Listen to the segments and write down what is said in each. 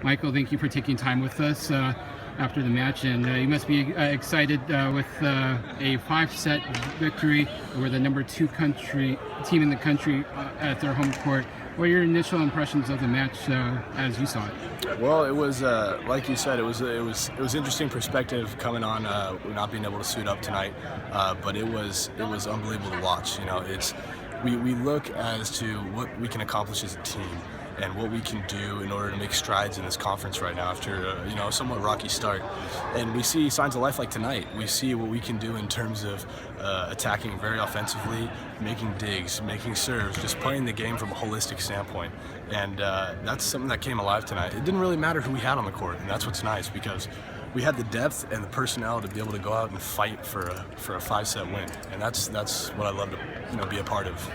Michael, thank you for taking time with us after the match, and you must be excited with a 5-set victory over the number 2 team in the country at their home court. What are your initial impressions of the match as you saw it? Well, it was like you said, it was interesting perspective coming on not being able to suit up tonight, but it was unbelievable to watch. You know, we look as to what we can accomplish as a team and what we can do in order to make strides in this conference right now after a somewhat rocky start. And we see signs of life like tonight. We see what we can do in terms of attacking very offensively, making digs, making serves, just playing the game from a holistic standpoint. And that's something that came alive tonight. It didn't really matter who we had on the court, and that's what's nice because we had the depth and the personnel to be able to go out and fight for a 5-set win. And that's what I love to be a part of.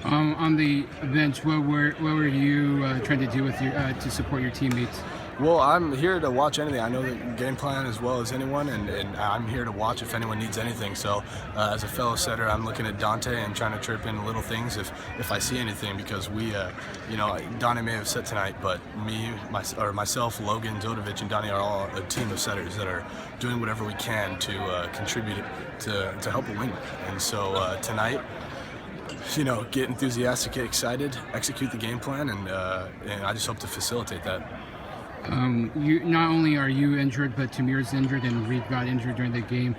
On the bench, what were you trying to do with to support your teammates? Well, I'm here to watch anything. I know the game plan as well as anyone, and I'm here to watch if anyone needs anything. So as a fellow setter, I'm looking at Dante and trying to chirp in little things if I see anything, because Donnie may have set tonight, but myself, Logan, Zodovich, and Donnie are all a team of setters that are doing whatever we can to contribute to help a win. And so tonight, get enthusiastic, get excited, execute the game plan, and I just hope to facilitate that. Not only are you injured, but Tamir's injured and Reed got injured during the game.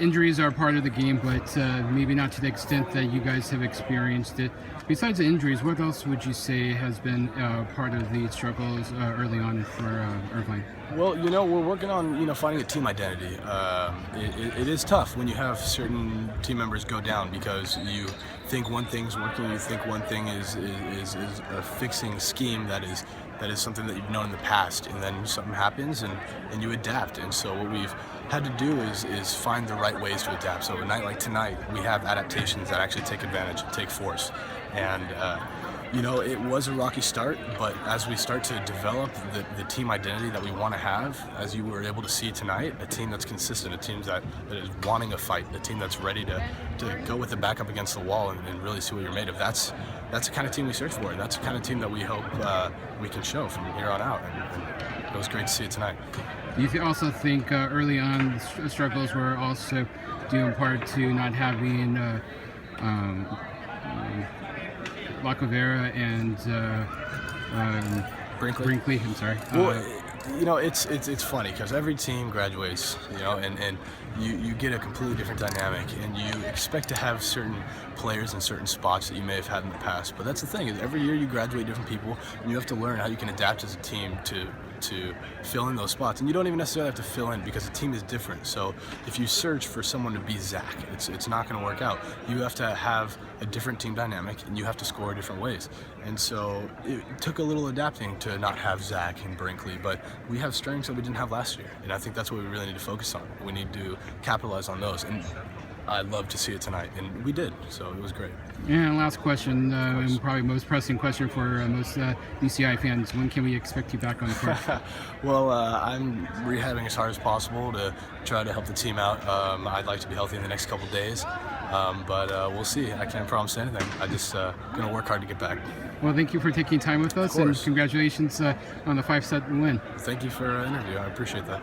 Injuries are part of the game, but maybe not to the extent that you guys have experienced it. Besides the injuries, what else would you say has been part of the struggles early on for Irvine? Well, we're working on, finding a team identity. It is tough when you have certain team members go down because you think one thing's working, you think one thing is a fixing scheme that is something that you've known in the past, and then something happens and you adapt. And so what we've had to do is find the right ways to adapt. So a night like tonight, we have adaptations that actually take advantage, take force. And it was a rocky start, but as we start to develop the team identity that we want to have, as you were able to see tonight, a team that's consistent, a team that is wanting a fight, a team that's ready to go with the back up against the wall and really see what you're made of. That's the kind of team we search for, and that's the kind of team that we hope we can show from here on out. And it was great to see it tonight. Do you also think early on the struggles were also due in part to not having Lacovera and Brinkley? I'm sorry. Well, it's funny because every team graduates, and you get a completely different dynamic, and you expect to have certain players in certain spots that you may have had in the past. But that's the thing, is every year you graduate different people, and you have to learn how you can adapt as a team to fill in those spots. And you don't even necessarily have to fill in because the team is different. So if you search for someone to be Zach, it's not going to work out. You have to have a different team dynamic, and you have to score different ways. And so it took a little adapting to not have Zach and Brinkley, but we have strengths that we didn't have last year. And I think that's what we really need to focus on. We need to capitalize on those. And I'd love to see it tonight, and we did, so it was great. And last question, and probably most pressing question for most UCI fans: when can we expect you back on the court? Well, I'm rehabbing as hard as possible to try to help the team out. I'd like to be healthy in the next couple days, but we'll see. I can't promise anything. I just gonna work hard to get back. Well, thank you for taking time with us, and congratulations on the 5-set win. Thank you for the interview. I appreciate that.